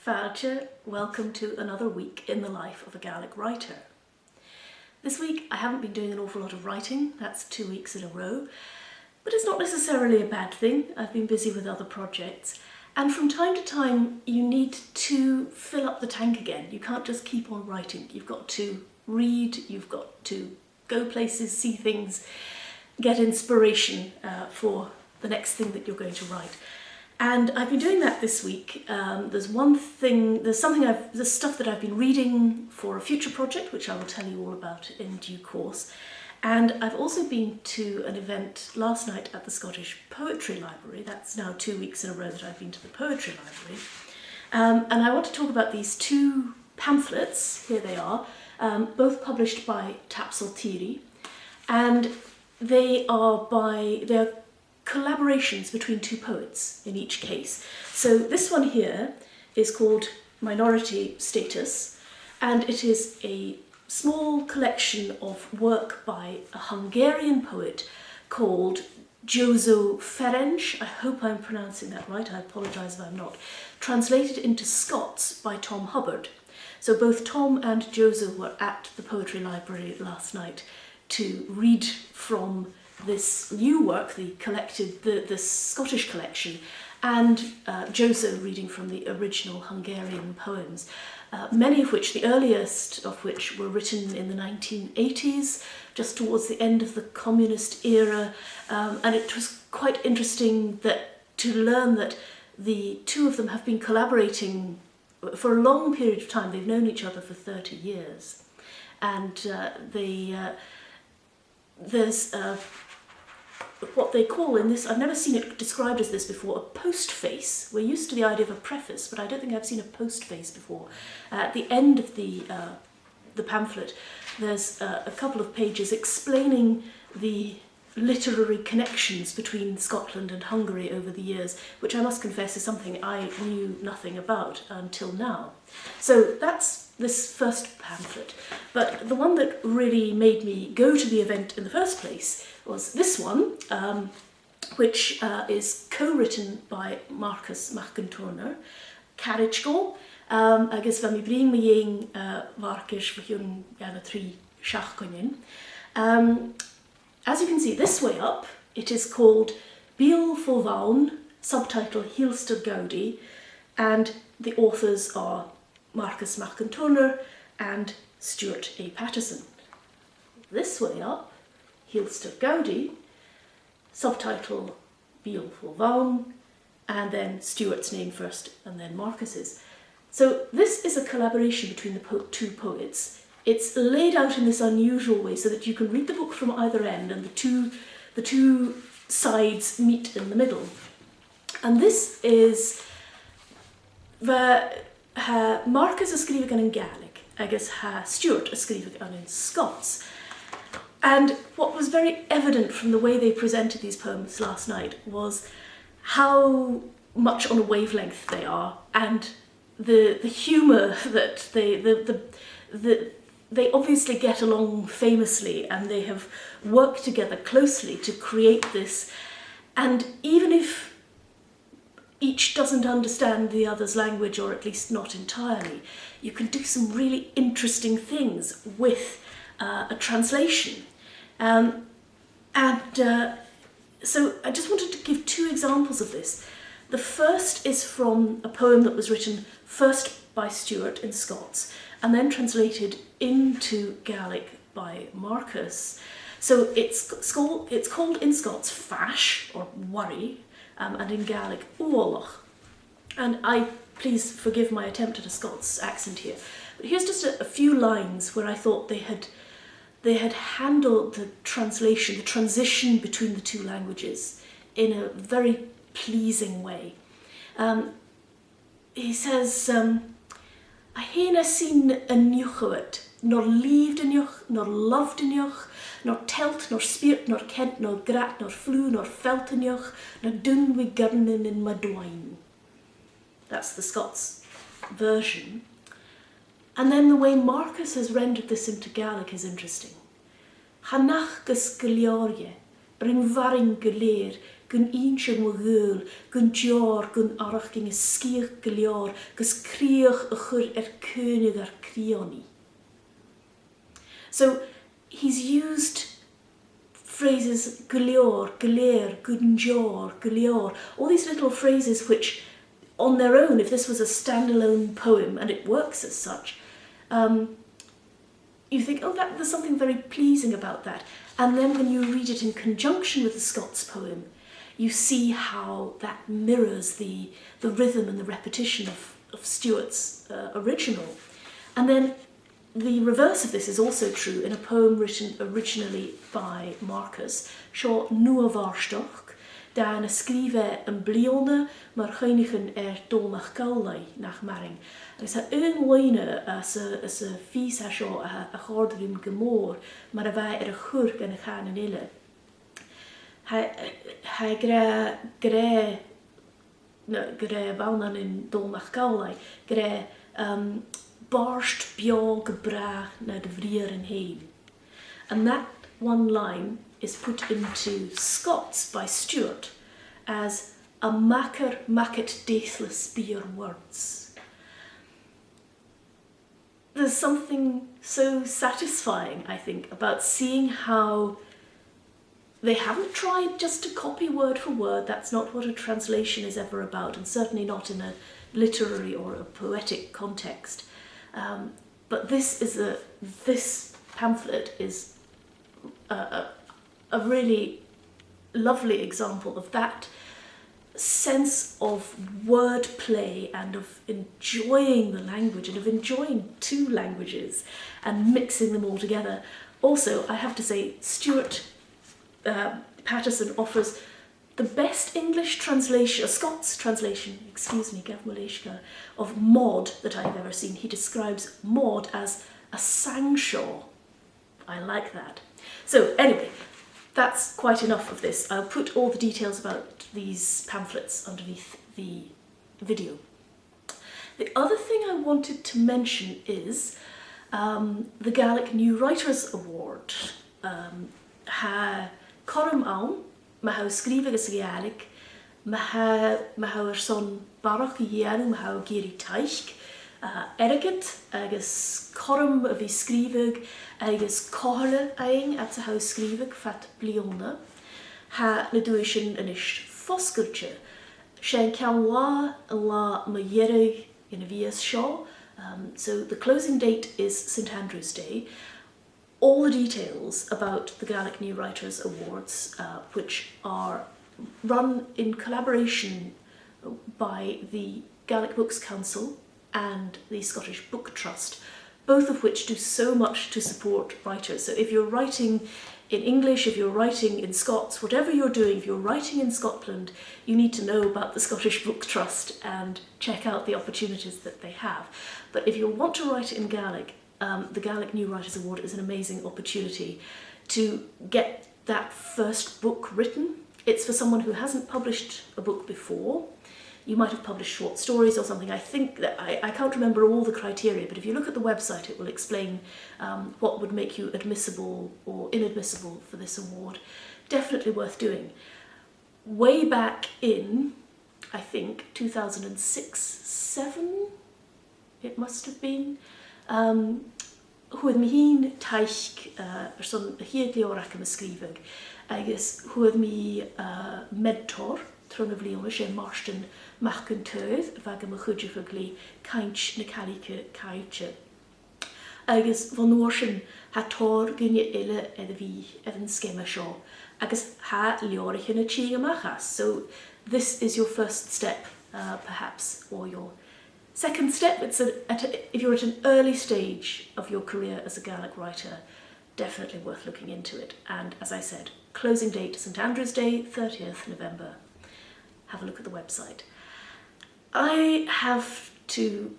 Fáilte, welcome to another week in the life of a Gaelic writer. This week I haven't been doing an awful lot of writing, that's 2 weeks in a row, but it's not necessarily a bad thing. I've been busy with other projects, and from time to time you need to fill up the tank again. You can't just keep on writing. You've got to read, you've got to go places, see things, get inspiration for the next thing that you're going to write. And I've been doing that this week. There's stuff that I've been reading for a future project, which I will tell you all about in due course. And I've also been to an event last night at the Scottish Poetry Library. That's now 2 weeks in a row that I've been to the Poetry Library. And I want to talk about these two pamphlets. Here they are, both published by Tapsell Thierry. And they are collaborations between two poets in each case. So this one here is called Minority Status, and it is a small collection of work by a Hungarian poet called József Ferenc. I hope I'm pronouncing that right, I apologise if I'm not. Translated into Scots by Tom Hubbard. So both Tom and József were at the Poetry Library last night to read from this new work, the Scottish collection, and József reading from the original Hungarian poems, many of which, the earliest of which, were written in the 1980s, just towards the end of the communist era, and it was quite interesting to learn that the two of them have been collaborating for a long period of time. They've known each other for 30 years, and there's what they call in this, I've never seen it described as this before, a postface. We're used to the idea of a preface, but I don't think I've seen a postface before. At the end of the pamphlet, there's a couple of pages explaining the literary connections between Scotland and Hungary over the years, which I must confess is something I knew nothing about until now. So that's this first pamphlet. But the one that really made me go to the event in the first place was this one, which is co-written by Marcus McIntourner, Carriage Go. Agus van mi bring me een Marcus van jana 3 Schachkonin. As you can see, this way up, it is called Biel Volvaun, subtitle Hielster Gaudi, and the authors are Marcus McIntourner and Stuart A. Patterson. This way up, Hielster Gaudi, subtitle Biel Volvaun, and then Stuart's name first and then Marcus's. So this is a collaboration between the two poets. It's laid out in this unusual way so that you can read the book from either end and the two sides meet in the middle. And this is Marcus a skriver gan in Gaelic, agus Stuart a skriver gan in Scots. And what was very evident from the way they presented these poems last night was how much on a wavelength they are, and the humour that they obviously get along famously, and they have worked together closely to create this. And even if each doesn't understand the other's language, or at least not entirely, you can do some really interesting things with a translation. So I just wanted to give two examples of this. The first is from a poem that was written first by Stuart in Scots and then translated into Gaelic by Marcus. So it's called in Scots Fash, or worry, and in Gaelic Uolach. And please forgive my attempt at a Scots accent here, but here's just a few lines where I thought they had handled the translation, the transition between the two languages in a very pleasing way. He says, I hae seen a nuchoet, nor liefd in joch, nor loved in joch, nor telt, nor spiert, nor kent, nor grat, nor flew, nor felt in joch, nor dun wi gurnin in madwine. That's the Scots version. And then the way Marcus has rendered this into Gaelic is interesting. Hanach gus giliorje, bring varing geleer, gun inshe mogul, gun jar, gun arach ging skier geliar, gus kriech a chur könig krioni. So he's used phrases gelior, gelir, gunjar, gelior, all these little phrases which on their own, if this was a standalone poem, and it works as such, you think, oh, there's something very pleasing about that. And then when you read it in conjunction with the Scots poem, you see how that mirrors the rhythm and the repetition of Stuart's original. And then the reverse of this is also true in a poem written originally by Marcus, Seo Nua Varstoch, daar een schrijver een blionne, maar geinigen dol nach Gaulai, nach Maring. Dus hij een lijne als een vies seo a chordrim gemoor, maar wij een churk en een gaan in ille. Hij gre bouwnan in dol nach Gaulai, gre barst bjol gebraag naar de vrieren heen. And that one line is put into Scots by Stuart as a macker macket deathless be your words. There's something so satisfying, I think, about seeing how they haven't tried just to copy word for word. That's not what a translation is ever about, and certainly not in a literary or a poetic context. But this pamphlet is a really lovely example of that sense of wordplay and of enjoying the language and of enjoying two languages and mixing them all together. Also, I have to say, Stuart Patterson offers the best English translation, a Scots translation, Gav Maleshka, of Maud that I've ever seen. He describes Maud as a sangshaw. I like that. So anyway, that's quite enough of this. I'll put all the details about these pamphlets underneath the video. The other thing I wanted to mention is the Gaelic New Writers Award. Ha Corum Aun, ma ha skrivegus Gaelic, ma ha son barach ianu, ma ha geri taisk, erget, agus corum a vi skrivig, agus kohre eing at ha skrivig fat bliona, ha leduishin anish foskurche, shen kanwa la ma yerig in a vias shaw. So the closing date is St Andrew's Day. All the details about the Gaelic New Writers Awards, which are run in collaboration by the Gaelic Books Council and the Scottish Book Trust, both of which do so much to support writers. So if you're writing in English, if you're writing in Scots, whatever you're doing, if you're writing in Scotland, you need to know about the Scottish Book Trust and check out the opportunities that they have. But if you want to write in Gaelic, the Gaelic New Writers Award is an amazing opportunity to get that first book written. It's for someone who hasn't published a book before. You might have published short stories or something. I think that I can't remember all the criteria, but if you look at the website, it will explain what would make you admissible or inadmissible for this award. Definitely worth doing. Way back in, I think, 2006-07, it must have been, huad mi hyn taich son hiad leorach am ysgrifeg, agus huad mi mentor tron y flion sé Marston machcan teudd fag am a chwydrych ygli caint na calica caitche. Agus van oorsin ha tor gynne ille edda fi evan skema seo, agus ha leorach yn y tîg amachas. So this is your first step, perhaps, or your second step. If you're at an early stage of your career as a Gaelic writer, definitely worth looking into it. And as I said, closing date St Andrew's Day, 30th November. Have a look at the website. I have to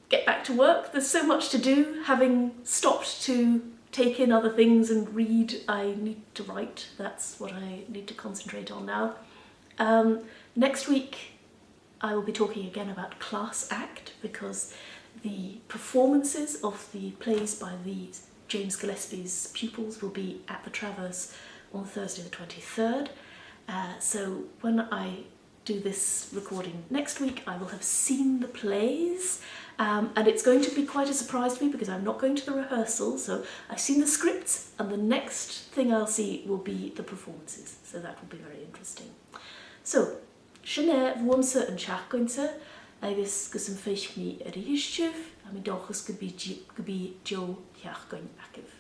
get back to work. There's so much to do. Having stopped to take in other things and read, I need to write. That's what I need to concentrate on now. Next week, I will be talking again about Class Act, because the performances of the plays by the James Gillespie's pupils will be at the Traverse on Thursday the 23rd. So when I do this recording next week, I will have seen the plays, and it's going to be quite a surprise to me because I'm not going to the rehearsal, so I've seen the scripts and the next thing I'll see will be the performances, so that will be very interesting. So, sinné bhuamsa an teachcainte agus gus an féiscní a ríistíomh a mi dóchas go bí Joe teachcain acibh.